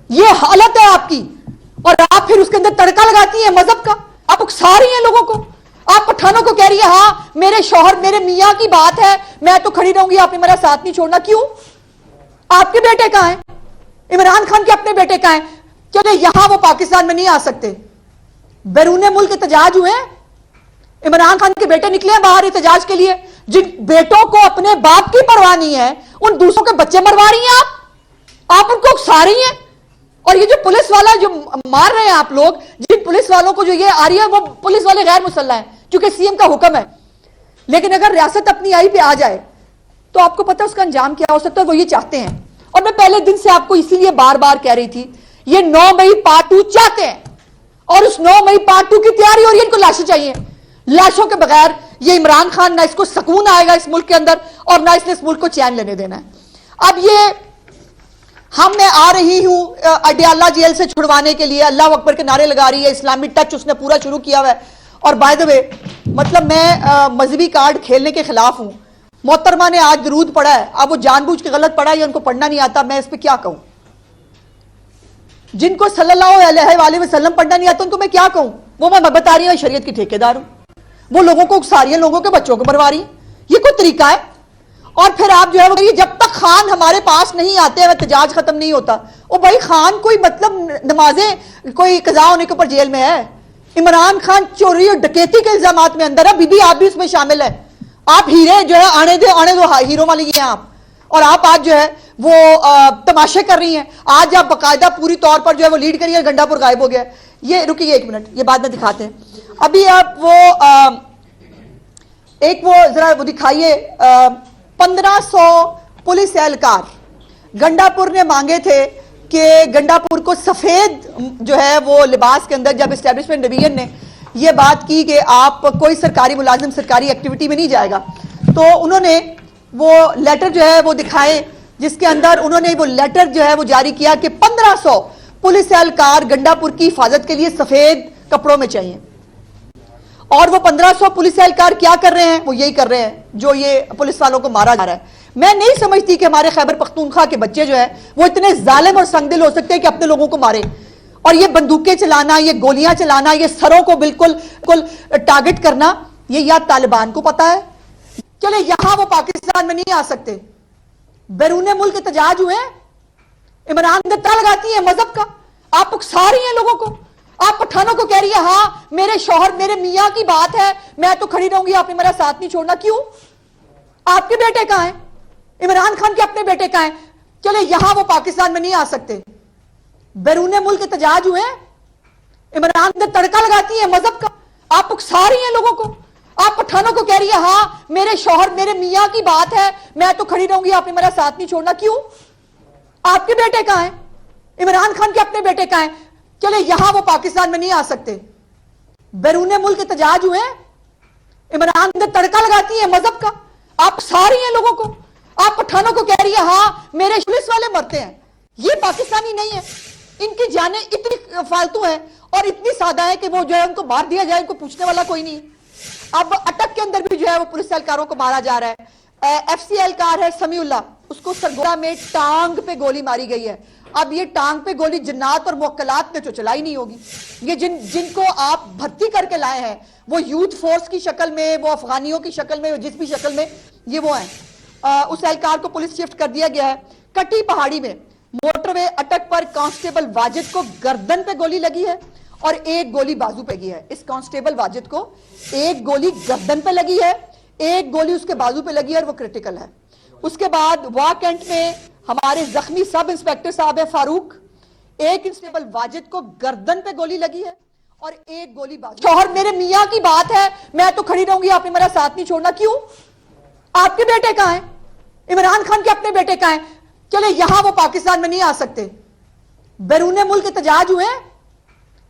ये हालत है आपकी, और आप फिर उसके अंदर तड़का लगाती हैं मजहब का। आप उकसा रही हैं लोगों को। आप पठानों को कह रही है हाँ मेरे शौहर मेरे मियां की बात है, मैं तो खड़ी रहूंगी, आपने मेरा साथ नहीं छोड़ना। क्यों? आपके बेटे कहां हैं? इमरान खान के अपने बेटे कहां हैं? चले यहां वो पाकिस्तान में नहीं आ सकते, बैरून मुल्क एहतजाज हुए। इमरान खान के बेटे निकले हैं बाहर एहतजाज के लिए। जिन बेटों को अपने बाप की परवाह नहीं है, उन दूसरों के बच्चे मरवा रही हैं आप उनको उकसा रही हैं। और ये जो पुलिस वाला जो मार रहे हैं आप लोग, जिन पुलिस वालों को जो ये आ रही है, वो पुलिस वाले गैर मुसल्लह हैं क्योंकि सीएम का हुक्म है। लेकिन अगर रियासत अपनी आई पे आ जाए तो आपको पता है उसका अंजाम क्या हो सकता है। वो ये चाहते हैं, और मैं पहले दिन से आपको इसीलिए बार बार कह रही थी, ये 9 मई पार्ट 2 चाहते हैं, और उस 9 मई पार्ट 2 की तैयारी हो रही है। इनको लाशें चाहिए। लाशों के बगैर ये इमरान खान ना इसको सुकून आएगा इस मुल्क के अंदर, और ना इसने इस मुल्क को चैन लेने देना है। अब ये मैं आ रही हूं अडियाला जेल से छुड़वाने के लिए, अल्लाह अकबर के नारे लगा रही है, इस्लामी टच उसने पूरा शुरू किया हुआ है। और बाय द वे मतलब मैं मजहबी कार्ड खेलने के खिलाफ हूं। मोहतरमा ने आज दरूद पढ़ा है, अब वो जानबूझ के गलत पढ़ा है या उनको पढ़ना नहीं आता, मैं इस पर क्या कहूं। जिनको सल्लल्लाहु अलैहि वसल्लम पढ़ना नहीं आता उनको मैं क्या कहूं। वो मैं बता रही हूं शरीयत की ठेकेदार हूं, वो लोगों को उकसा रही है, लोगों के बच्चों को मरवा रही है। ये कोई तरीका है? और फिर आप जो है वो जब तक खान हमारे पास नहीं आते हैं एहतजाज खत्म नहीं होता। ओ भाई खान कोई मतलब नमाजें कोई कज़ा होने के ऊपर जेल में है। इमरान खान चोरी और डकैती के इल्जामात में अंदर है। बीबी आप भी इसमें शामिल है। आप हीरे जो है आने दो हीरो वाली हैं आप, और आप आज जो है वो तमाशे कर रही हैं। आज आप बाकायदा पूरी तौर पर जो है वो लीड करिए। गंडापुर गायब हो गया। ये रुकिए एक मिनट, ये बाद में दिखाते हैं। अभी आप वो एक वो जरा वो दिखाइए 1500 पुलिस एहलकार गंडापुर ने मांगे थे कि गंडापुर को सफेद जो है वो लिबास के अंदर, जब एस्टेब्लिशमेंट डिवीजन ने ये बात की कि आप कोई सरकारी मुलाजिम सरकारी एक्टिविटी में नहीं जाएगा, तो उन्होंने वो लेटर जो है वो दिखाए, जिसके अंदर उन्होंने वो लेटर जो है वो जारी किया कि 1500 पुलिस एहलकार गंडापुर की हिफाजत के लिए सफेद कपड़ों में चाहिए। और वो 1500 पुलिस एहलकार क्या कर रहे हैं? वो यही कर रहे हैं जो ये पुलिस वालों को मारा जा रहा है। मैं नहीं समझती कि हमारे खैबर पख्तूनख्वा के बच्चे जो है वो इतने जालिम और संगदिल हो सकते हैं कि अपने लोगों को मारे। और ये बंदूकें चलाना, ये गोलियां चलाना, ये सरों को बिल्कुल टारगेट करना, ये या तालिबान को पता है। चले यहां वो पाकिस्तान में नहीं आ सकते, बैरून मुल्क एहतजाज हुए। इमरान गत्ता लगाती है मजहब का। आप उकसा रही हैं लोगों को। आप पठानों को कह रही है हाँ मेरे शौहर मेरे मियां की बात है, मैं तो खड़ी रहूंगी, आपने मेरा साथ नहीं छोड़ना। क्यों? आपके बेटे कहां हैं? इमरान खान के अपने बेटे कहां हैं? चले यहां वो पाकिस्तान में नहीं आ सकते, बैरून मुल्क एहतजाज हुए। इमरान गत्ता तड़का लगाती है मजहब का। आप उकसा रही हैं लोगों को। आप पठानों को कह रही है हाँ मेरे शौहर मेरे मियां की बात है, मैं तो खड़ी रहूंगी, आपने मेरा साथ नहीं छोड़ना। क्यों? आपके बेटे कहां हैं? इमरान खान के अपने बेटे कहां हैं? चले यहां वो पाकिस्तान में नहीं आ सकते, बैरून मुल्क एहतजाज हुए। इमरान गत्ता तड़का लगाती है मजहब का। आप उकसा रही हैं लोगों को। आप पठानों को कह रही है हाँ मेरे पुलिस वाले मरते हैं। ये पाकिस्तानी नहीं है। इनकी जानें इतनी फालतू है और इतनी सादा है कि वो जो है उनको मार दिया जाए, उनको पूछने वाला कोई नहीं। अब अटक के अंदर भी जो है वो पुलिस एहलकारों को मारा जा रहा है। एफसी एहलकार है समीउल्लाह, उसको सरगोदा में टांग पे गोली मारी गई है। अब ये टांग पे गोली जिन्नात और मुवक्कलात ने तो चलाई नहीं होगी। ये जिनको आप भर्ती करके लाए हैं वो यूथ फोर्स की शक्ल में, वो अफगानियों की शक्ल में, जिस भी शक्ल में ये वो हैं, उस एहलकार को पुलिस शिफ्ट कर दिया गया है। कटी पहाड़ी में मोटरवे अटक पर कांस्टेबल वाजिद को गर्दन पे गोली लगी है और एक गोली बाजू पे लगी है। इस कांस्टेबल वाजिद को एक गोली गर्दन पे लगी है, एक गोली उसके बाजू पे लगी है और वो क्रिटिकल है। उसके बाद वाह कैंट में हमारे जख्मी सब इंस्पेक्टर साहब है फारूक, एक कांस्टेबल वाजिद को गर्दन पे गोली लगी है और एक गोली बाजू। शौहर मेरे मियां की बात है, मैं तो खड़ी रहूंगी, आपने मेरा साथ नहीं छोड़ना। क्यों? आपके बेटे कहां हैं? इमरान खान के अपने बेटे कहां हैं? चले यहां वो पाकिस्तान में नहीं आ सकते, बैरून मुल्क एहतजाज हुए।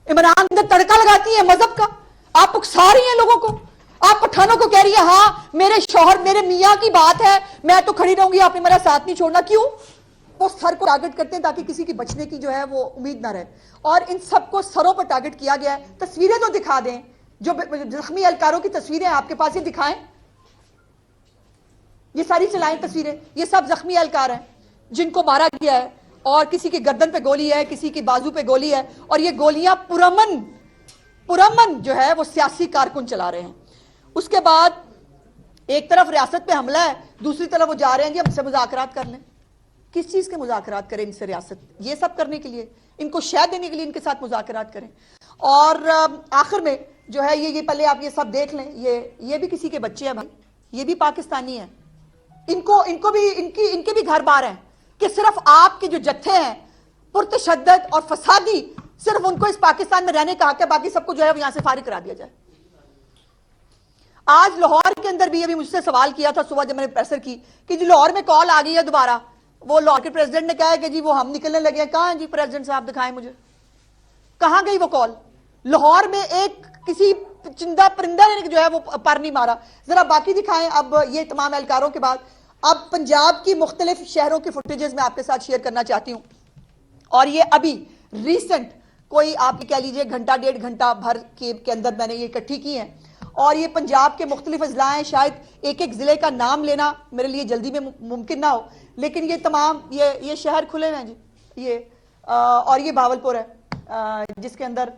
इमरान गत्ता तड़का लगाती है मजहब का। आप उकसा रही हैं लोगों को। आप पठानों को कह रही है हाँ मेरे शौहर मेरे मियां की बात है, मैं तो खड़ी रहूंगी, आपने मेरा साथ नहीं छोड़ना। क्यों? वो सर को टारगेट करते हैं ताकि किसी की बचने की जो है वो उम्मीद ना रहे, और इन सबको सरों पर टारगेट किया गया है। तस्वीरें तो दिखा दें, जो जख्मी एहलकारों की तस्वीरें आपके पास ही दिखाएं, ये सारी चलाएं तस्वीरें। ये सब जख्मी एहलकार हैं जिनको मारा गया है और किसी की गर्दन पे गोली है, किसी की बाजू पे गोली है, और ये गोलियां पुरअमन जो है वो सियासी कारकुन चला रहे हैं। उसके बाद एक तरफ रियासत पे हमला है, दूसरी तरफ वो जा रहे हैं जी हमसे मुज़ाकरात कर लें। किस चीज के मुज़ाकरात करें इनसे रियासत? ये सब करने के लिए, इनको शह देने के लिए इनके साथ मुज़ाकरात करें। और आखिर में जो है ये पहले आप ये सब देख लें, ये भी किसी के बच्चे हैं भाई, ये भी पाकिस्तानी हैं। इनको भी इनके भी घर बार हैं कि सिर्फ आपके जो जत्थे हैं पुरतशद्दद और फसादी, सिर्फ उनको इस पाकिस्तान में रहने का हक है, बाकी सबको जो है यहां से फारिग करा दिया जाए। आज लाहौर के अंदर भी अभी मुझसे सवाल किया था सुबह जब मैंने प्रेसर की कि जी लाहौर में कॉल आ गई है दोबारा, वो लाहौर के प्रेसिडेंट ने कहा है कि जी वो हम निकलने लगे हैं। कहां है जी प्रेसिडेंट साहब, दिखाएं मुझे, कहां गई वो कॉल? लाहौर में एक किसी चिंदा परिंदा ने जो है वो पर नहीं मारा। जरा बाकी दिखाएं। अब ये तमाम एहलकारों के बाद अब पंजाब की मुख्तलिफ शहरों की फुटेजेस मैं आपके साथ शेयर करना चाहती हूं, और ये अभी रिसेंट कोई आप कह लीजिए घंटा डेढ़ घंटा भर के अंदर मैंने ये इकट्ठी की है। और ये पंजाब के मुख्तलिफ अजला हैं, शायद एक एक जिले का नाम लेना मेरे लिए जल्दी में मुमकिन ना हो, लेकिन ये तमाम ये शहर खुले हुए हैं जी। ये और ये भावलपुर है जिसके अंदर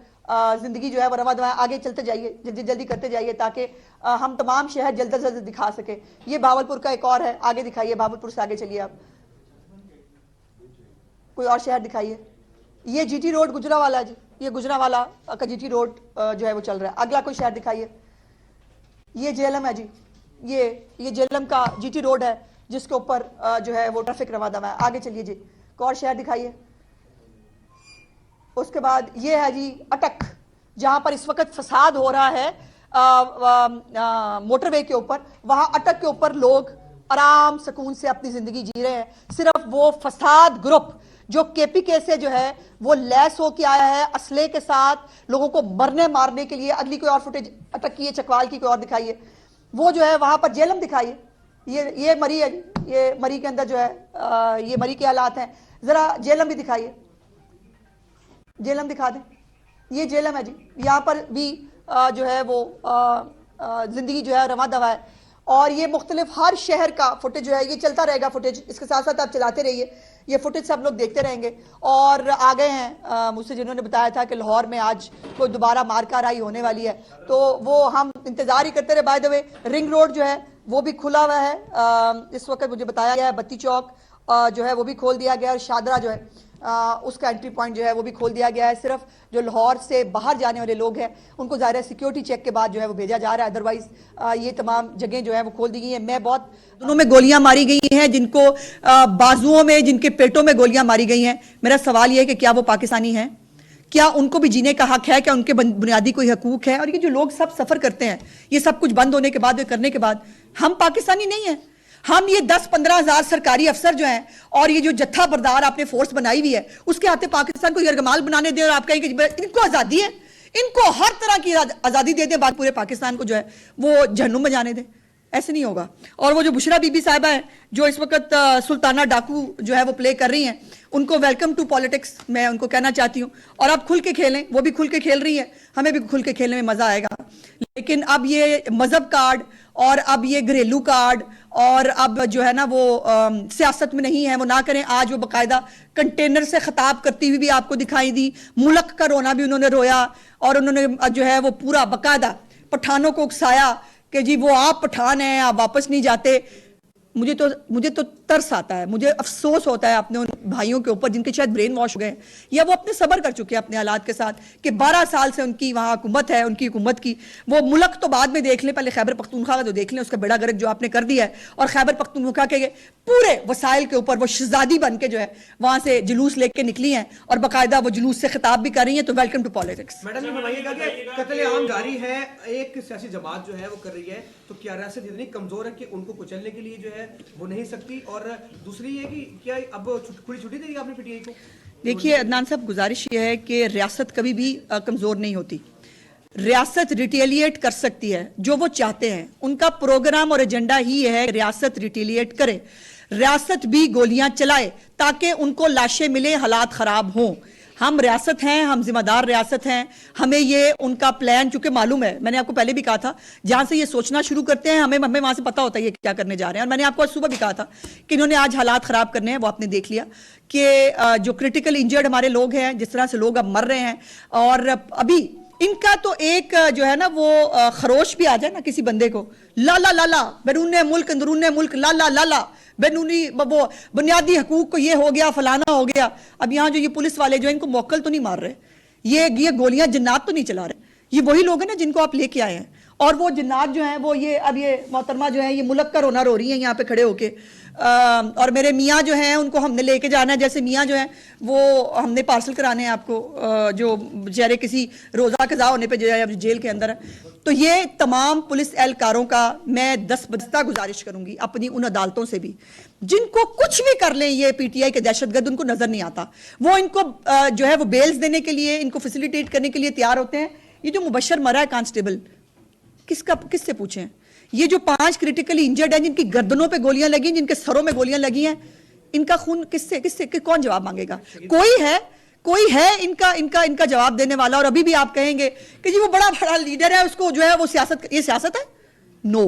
जिंदगी जो है वो रवा दवा। आगे चलते जाइए, जल्दी जल्दी करते जाइए ताकि हम तमाम शहर जल्द से जल्द दिखा सके। ये भावलपुर का एक और है, आगे दिखाइए, भावलपुर से आगे चलिए आप, कोई और शहर दिखाइए। ये जीटी रोड गुजरावाला जी, ये गुजरावाला का जीटी रोड जो है वो चल रहा है। अगला कोई शहर दिखाइए। ये जेलम है जी, ये जेलम का जीटी रोड है जिसके ऊपर जो है वो ट्रैफिक रवा दवा है। आगे चलिए जी, कोई और शहर दिखाइए। उसके बाद ये है जी अटक, जहां पर इस वक्त फसाद हो रहा है मोटरवे के ऊपर। वहां अटक के ऊपर लोग आराम सुकून से अपनी जिंदगी जी रहे हैं। सिर्फ वो फसाद ग्रुप जो केपीके से जो है वो लैस होके आया है असले के साथ, लोगों को मरने मारने के लिए। अगली कोई और फुटेज अटक की है, चकवाल की कोई और दिखाइए। वो जो है वहां पर जेलम दिखाइए। ये मरी है, ये मरी के अंदर जो है ये मरी के हालात हैं। जरा जेलम भी दिखाइए, जेलम दिखा दें। ये जेलम है जी, यहाँ पर भी जो है वो जिंदगी जो है रवा दवा है। और ये मुख्तलिफ हर शहर का फुटेज जो है ये चलता रहेगा। फुटेज इसके साथ साथ आप चलाते रहिए, ये फुटेज सब लोग देखते रहेंगे। और आ गए हैं मुझसे जिन्होंने बताया था कि लाहौर में आज कोई दोबारा मारकाराई होने वाली है, तो वो हम इंतजार ही करते रहे। By the way ring road जो है वो भी खुला हुआ है इस वक्त, मुझे बताया गया है। बत्ती चौक जो है वो भी खोल दिया गया है, और शादरा जो है उसका एंट्री पॉइंट जो है वो भी खोल दिया गया है। सिर्फ जो लाहौर से बाहर जाने वाले लोग हैं उनको ज़ाहिर है सिक्योरिटी चेक के बाद जो है वो भेजा जा रहा है। अदरवाइज ये तमाम जगह जो है वो खोल दी गई हैं। मैं बहुत दोनों में गोलियां मारी गई हैं, जिनको बाजुओं में, जिनके पेटों में गोलियां मारी गई हैं। मेरा सवाल ये है कि क्या वो पाकिस्तानी हैं? क्या उनको भी जीने का हक है? क्या उनके बुनियादी कोई हकूक है? और ये जो लोग सब सफर करते हैं, ये सब कुछ बंद होने के बाद, करने के बाद, हम पाकिस्तानी नहीं है? हम ये 10-15 हजार सरकारी अफसर जो हैं और ये जो जत्था बरदार आपने फोर्स बनाई हुई है, उसके हाथे पाकिस्तान को यरगमाल बनाने दें और आप कहें कि इनको आजादी है, इनको हर तरह की आजादी दे दें, बात पूरे पाकिस्तान को जो है वो जहन्नुम में जाने दें? ऐसे नहीं होगा। और वो जो बुशरा बीबी साहिबा है जो इस वक्त सुल्ताना डाकू जो है वो प्ले कर रही हैं, उनको वेलकम टू पॉलिटिक्स मैं उनको कहना चाहती हूँ। और अब खुल के खेलें, वो भी खुल के खेल रही है, हमें भी खुल के खेलने में मजा आएगा। लेकिन अब ये मजहब कार्ड और अब ये घरेलू कार्ड और अब जो है ना वो सियासत में नहीं है, वो ना करें। आज वो बाकायदा कंटेनर से खिताब करती हुई भी आपको दिखाई दी। मुल्क का रोना भी उन्होंने रोया और उन्होंने जो है वो पूरा बाकायदा पठानों को उकसाया कि जी वो आप पठान हैं, आप वापस नहीं जाते। मुझे तो तरस आता है, मुझे अफसोस होता है अपने उन भाइयों के ऊपर जिनके शायद ब्रेन वॉश हो गए या वो अपने सब्र कर चुके हैं अपने हालात के साथ कि 12 साल से उनकी वहाँ हुकूमत है, उनकी हुकूमत की। वो मुल्क तो बाद में देख लें, पहले खैबर पख्तूनख्वा का तो देख लें, उसका बेड़ा गर्क जो आपने कर दिया है। और खैबर पख्तूनख्वा के पूरे वसाइल के ऊपर वो शहजादी बन के जो है वहाँ से जुलूस लेके निकली हैं और बाकायदा वो जुलूस से खिताब भी कर रही हैं। तो वेलकम टू पॉलिटिक्स। मैडम ये बताइएगा कि कत्ल-ए-आम जारी है, एक सियासी जमात जो है वो कर रही है, तो क्या रियासत इतनी कमजोर है कि उनको कुचलने के लिए जो है वो नहीं सकती? और दूसरी ये कि क्या अब खुली छुट्टी दी आपने पीटीआई को? देखिए अदनान साहब, गुजारिश ये है कि रियासत कभी भी कमजोर नहीं होती। रियासत रिटेलिएट कर सकती है जो वो चाहते हैं। उनका प्रोग्राम और एजेंडा ही है कि रियासत रिटेलिएट करे, रियासत भी गोलियां चलाए ताकि उनको लाशें मिले, हालात खराब हों। हम रियासत हैं, हम जिम्मेदार रियासत हैं, हमें ये उनका प्लान चूंकि मालूम है, मैंने आपको पहले भी कहा था, जहां से ये सोचना शुरू करते हैं हमें वहां से पता होता है ये क्या करने जा रहे हैं। और मैंने आपको आज सुबह भी कहा था कि इन्होंने आज हालात खराब करने हैं, वो आपने देख लिया कि जो क्रिटिकल इंजर्ड हमारे लोग हैं, जिस तरह से लोग अब मर रहे हैं, और अभी इनका तो एक जो है ना वो खरोश भी आ जाए ना किसी बंदे को, लाला लाला बैरून मुल्क अंदरून मुल्क लाला लाला बैनूनी वो बुनियादी हकूक को ये हो गया, फलाना हो गया। अब यहाँ जो ये पुलिस वाले जो इनको मौकल तो नहीं मार रहे, ये गोलियां जिन्नात तो नहीं चला रहे, ये वही लोग हैं ना जिनको आप लेके आए हैं। और वो जिन्नात जो हैं वो ये अब ये मोहतरमा जो है ये मुल्क का रोना रो रही हैं यहाँ पे खड़े होके, और मेरे मियाँ जो हैं उनको हमने लेके जाना है, जैसे मियाँ जो हैं वो हमने पार्सल कराने हैं आपको, जो बेचारे किसी रोज़ा कज़ा होने पे जो है जेल के अंदर है। तो ये तमाम पुलिस एहलकारों का मैं दस्तबदस्ता गुजारिश करूंगी अपनी उन अदालतों से भी, जिनको कुछ भी कर लें ये पीटीआई के दहशतगर्द, उनको नजर नहीं आता, वो इनको जो है वो बेल्स देने के लिए, इनको फैसिलिटेट करने के लिए तैयार होते हैं। ये जो मुबशर मरा है कांस्टेबल, किससे पूछें? ये जो 5 क्रिटिकली इंजर्ड हैं, जिनकी गर्दनों पे गोलियां लगी, जिनके सरों में गोलियां लगी हैं, इनका खून किससे कौन जवाब मांगेगा? कोई है इनका जवाब देने वाला? और अभी भी आप कहेंगे कि जी वो बड़ा लीडर है, उसको जो है वो ये सियासत है? नो,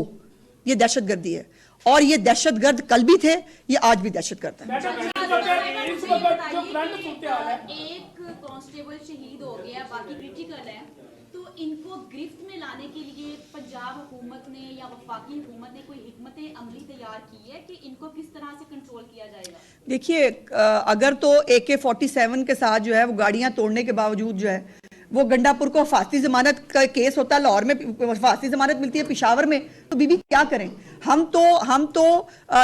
ये दहशतगर्दी है, और ये दहशतगर्द कल भी थे, ये आज भी दहशतगर्द है। एक कांस्टेबल शहीद हो गया, बाकी क्रिटिकल है, तो इनको गिरफ्त में लाने के लिए पंजाब हुकूमत ने या वफाकी हुकूमत ने कोई हिकमत अमली तैयार की है कि इनको किस तरह से कंट्रोल किया जाएगा? देखिए, अगर तो AK-47 के साथ जो है वो गाड़ियां तोड़ने के बावजूद जो है वो गंडापुर को फांसी जमानत का केस होता है, लाहौर में फांसी जमानत मिलती है, पेशावर में, तो बीबी क्या करें? हम तो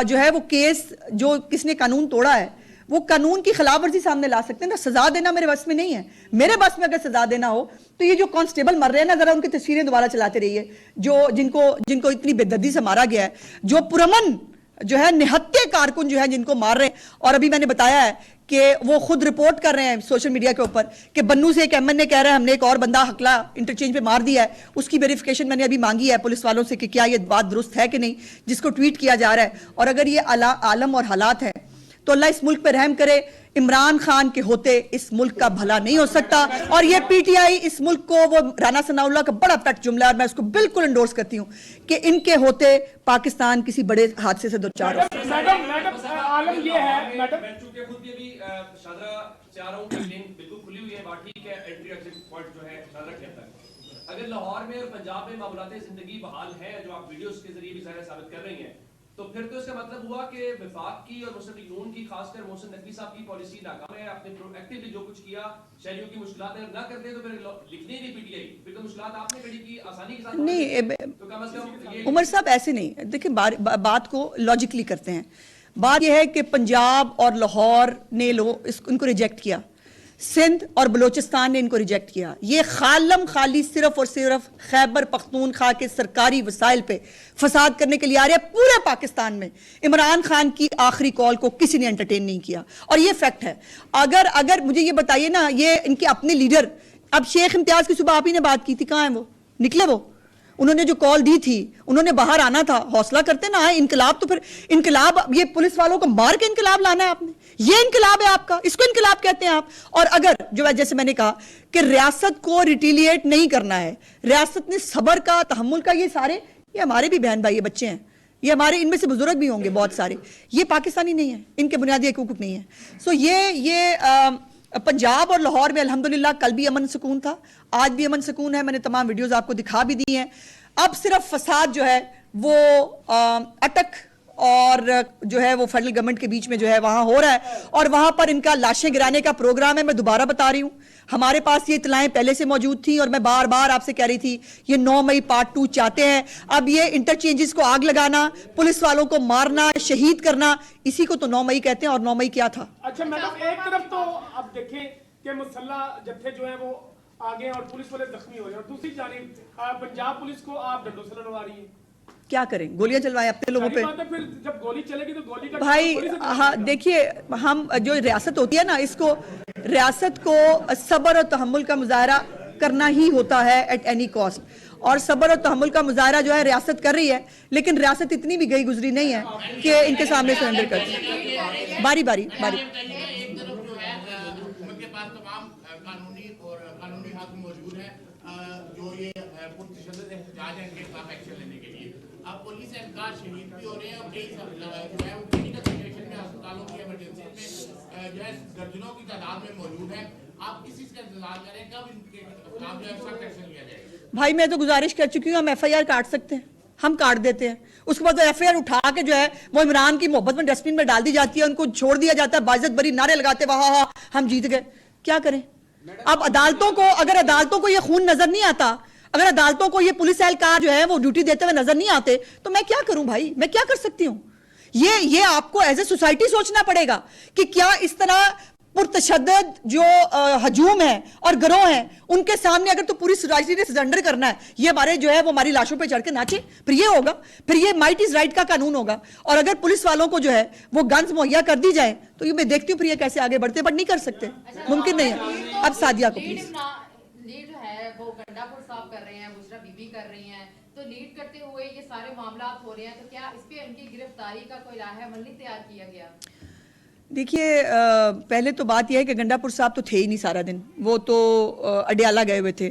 जो है वो केस जो किसने कानून तोड़ा है वो कानून की खिलाफ वर्जी सामने ला सकते हैं ना। सजा देना मेरे बस में नहीं है। मेरे बस में अगर सजा देना हो तो ये जो कांस्टेबल मर रहे हैं ना, जरा उनकी तस्वीरें दोबारा चलाते रहिए, जो जिनको इतनी बेदर्दी से मारा गया है, जो पुरमन जो है निहत्थे कारकुन जो है जिनको मार रहे हैं। और अभी मैंने बताया है कि वो खुद रिपोर्ट कर रहे हैं सोशल मीडिया के ऊपर कि बन्नू से एक MN ने कह रहा है हमने एक और बंदा हकला इंटरचेंज पे मार दिया है, उसकी वेरिफिकेशन मैंने अभी मांगी है पुलिस वालों से कि क्या ये बात दुरुस्त है कि नहीं, जिसको ट्वीट किया जा रहा है। और अगर ये आलम और हालात है तो अल्लाह इस मुल्क पे रहम करे। इमरान खान के होते इस मुल्क का भला नहीं हो सकता, और ये पीटीआई इस मुल्क को, वो राना सनाउल्लाह का बड़ा पेट जुमला है और मैं उसको बिल्कुल एंडोर्स करती हूँ कि इनके होते पाकिस्तान किसी बड़े हादसे से दो चार हो। आलम ये है मैडम, चूंकि खुद भी अभी शादरा चारों की लिंक बिल्कुल खुली हुई है, बात ठीक है, एंट्री एग्जिट पॉइंट जो है शादरा कहता है। अगर लाहौर में और पंजाब में मामलाते जिंदगी बहाल है, जो आप वीडियोस के जरिए भी ज़ाहिर साबित कर रही हैं, तो फिर तो इसका मतलब हुआ कि वफाक की और मुस्लिम लीग नून की, खासकर मोहसिन नकवी साहब की पॉलिसी नाकाम है। आपने प्रोएक्टिवली जो कुछ किया, शहरियों की मुश्किलात ना करते तो फिर लिखनी नहीं पीटीआई, फिर तो मुश्किलात आपने खड़ी की आसानी के साथ नहीं। तो कम से कम उमर साहब ऐसे नहीं, देखिए बात को लॉजिकली करते हैं। बात यह है कि पंजाब और लाहौर ने इनको रिजेक्ट किया, सिंध और बलोचिस्तान ने इनको रिजेक्ट किया। ये खाली सिर्फ और सिर्फ खैबर पख्तूनख्वा के सरकारी वसाइल पे फसाद करने के लिए आ रहे हैं। पूरे पाकिस्तान में इमरान खान की आखिरी कॉल को किसी ने एंटरटेन नहीं किया, और ये फैक्ट है। अगर मुझे ये बताइए ना, ये इनके अपने लीडर, अब शेख इम्तियाज की सुबह आप ही ने बात की थी, कहाँ है वो? निकले वो? उन्होंने जो कॉल दी थी, उन्होंने बाहर आना था, हौसला करते ना आए। इनकलाब तो फिर इनकलाब, ये पुलिस वालों को मार के इनकलाब लाना है आपने, ये इनकलाब है आपका, इसको इनकलाब कहते हैं आप। और अगर जो जैसे मैंने कहा कि रियासत को रिटेलिएट नहीं करना है, रियासत ने सबर का, तहम्मुल का, ये हमारे भी बहन भाई बच्चे हैं, ये हमारे, इनमें से बुजुर्ग भी होंगे बहुत सारे, ये पाकिस्तानी नहीं है, इनके बुनियादी हकूक नहीं है। सो ये पंजाब और लाहौर में अल्हम्दुलिल्लाह कल भी अमन सुकून था, आज भी अमन सुकून है। मैंने तमाम वीडियोस आपको दिखा भी दी हैं। अब सिर्फ फसाद जो है वो अटक और जो है वो फेडरल गवर्नमेंट के बीच में जो है वहां हो रहा है, और वहां पर इनका लाशें गिराने का प्रोग्राम है। मैं दोबारा बता रही हूं, हमारे पास ये इतलाएं पहले से मौजूद थी, और मैं बार बार आपसे कह रही थी ये 9 मई पार्ट 2 चाहते हैं। अब ये इंटरचेंजेस को आग लगाना, पुलिस वालों को मारना, शहीद करना, इसी को तो 9 मई कहते हैं। और 9 मई क्या था? अच्छा मैडम, एक तरफ तो अब देखें कि मुसल्ला जत्थे जो है वो आगे और पुलिस वाले जख्मी हो रहे हैं, और दूसरी जानिब पंजाब पुलिस को आप डंडों से लड़वा रही है। क्या करें? गोलियां चलवाएं अपने लोगों पे? फिर जब गोली चलेगी तो गोली का भाई, हाँ देखिए, हम जो रियासत होती है ना, इसको रियासत को सब्र और तहम्मुल का मुजाहरा करना ही होता है एट एनी कॉस्ट। और सब्र और तहम्मुल का मुजाहरा जो है रियासत कर रही है, लेकिन रियासत इतनी भी गई गुजरी नहीं है कि इनके सामने सरेंडर कर। बारी बारी बारी पास तमाम कानूनी हक मौजूद है जो ये पुरतशद्दुद एहतजाज है इनके खिलाफ एक्शन लेने के लिए। अब पुलिस एहलकार शहीद भी हो रहे हैं और कई जो है वो क्लिनिकल सिचुएशन में अस्पतालों की इमरजेंसी में जो है दर्जनों की तादाद में मौजूद है। आप किस चीज का इंतजार करें, कब इनके खिलाफ जो है सख्त एक्शन लिया जाएगा? भाई मैं तो गुजारिश कर चुकी हूँ, हम FIR काट सकते हैं, हम काट देते हैं। उसके बाद FIR उठा के जो है वो इमरान की मोहब्बत में डस्टबिन में डाल दी जाती है, उनको छोड़ दिया जाता है बाइज्जत बरी नारे लगाते वाह हम जीत गए। क्या करें? अब अदालतों को, अगर अदालतों को ये खून नजर नहीं आता, अगर अदालतों को ये पुलिस एहलकार जो है वो ड्यूटी देते हुए नजर नहीं आते, तो मैं क्या करूं भाई, मैं क्या कर सकती हूं? ये आपको एज ए सोसाइटी सोचना पड़ेगा कि क्या इस तरह पुरतशद्दद जो हजूम है और गिरोह है उनके सामने अगर तो पूरी सोसाइटी ने सरेंडर करना है, ये हमारे जो है वो हमारी लाशों पे चढ़ के नाचे, फिर ये होगा, फिर ये माइट इज राइट का कानून होगा। और अगर पुलिस वालों को जो है वो गन्स मुहैया कर दी जाए तो ये मैं देखती हूँ फिर ये कैसे आगे बढ़ते, बट नहीं कर सकते, मुमकिन नहीं है। अब सादिया को प्लीज। लीड जो है वो गंडापुर साहब कर रहे हैं, बुशरा बीबी कर रही हैं, तो लीड करते हुए ये सारे मामला हो रहे हैं, तो क्या इस पे उनकी गिरफ्तारी का कोई राह-ए-अमल नहीं तैयार किया गया? देखिए पहले तो बात यह है कि गंडापुर साहब तो थे ही नहीं सारा दिन, वो तो अडियाला गए हुए थे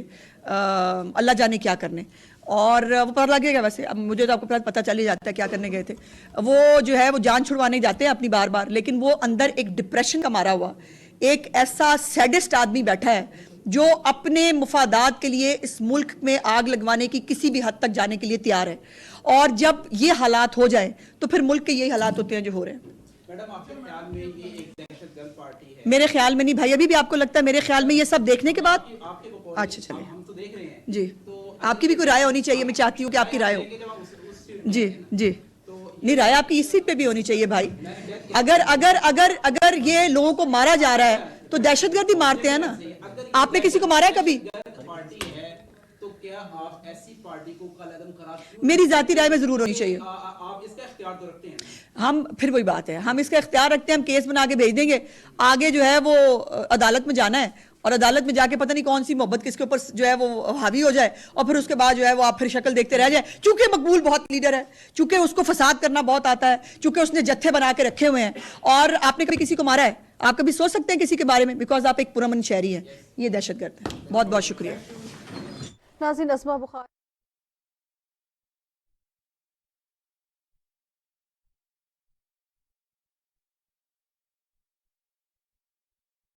अल्लाह जाने क्या करने, और वो पता लगेगा वैसे, अब मुझे तो आपको पता चल ही जाता है क्या करने गए थे। वो जो है वो जान छुड़वाने जाते हैं अपनी बार बार, लेकिन वो अंदर एक डिप्रेशन का मारा हुआ एक ऐसा सैडिस्ट आदमी बैठा है जो अपने मुफादात के लिए इस मुल्क में आग लगवाने की किसी भी हद तक जाने के लिए तैयार है। और जब ये हालात हो जाए तो फिर मुल्क के यही हालात होते हैं जो हो रहे हैं। मैडम आपके ख्याल में ये एक दहशतगर्द पार्टी है? मेरे ख्याल में नहीं भाई, अभी भी आपको लगता है मेरे ख्याल में? ये सब देखने के बाद अच्छा चलिए, हम तो देख रहे हैं जी, आपकी भी कोई राय होनी चाहिए, मैं चाहती हूँ कि आपकी राय हो। जी जी, नहीं राय आपकी इस सीट पे भी होनी चाहिए भाई। अगर अगर अगर अगर ये लोगों को मारा जा रहा है तो दहशतगर्द ही मारते हैं ना। आपने किसी को मारा है कभी? पार्टी है तो क्या आप ऐसी पार्टी को कलअदम करार? मेरी जाती राय में जरूर होनी चाहिए। आप इसका इख्तियार तो रखते हैं? हम फिर वही बात है, हम इसका इख्तियार रखते हैं, हम केस बना के भेज देंगे, आगे जो है वो अदालत में जाना है और अदालत में जाके पता नहीं कौन सी मोहब्बत किसके ऊपर जो है वो हावी हो जाए और फिर उसके बाद जो है वो आप फिर शक्ल देखते रह जाए। चूंकि मकबूल बहुत लीडर है, चूंकि उसको फसाद करना बहुत आता है, चूंकि उसने जत्थे बना के रखे हुए हैं, और आपने कभी किसी को मारा है? आप कभी सोच सकते हैं किसी के बारे में? बिकॉज आप एक पुरअमन शहरी हैं, ये दहशतगर्द है। बहुत बहुत शुक्रिया। नाज़रीन, अस्मा बुखारी।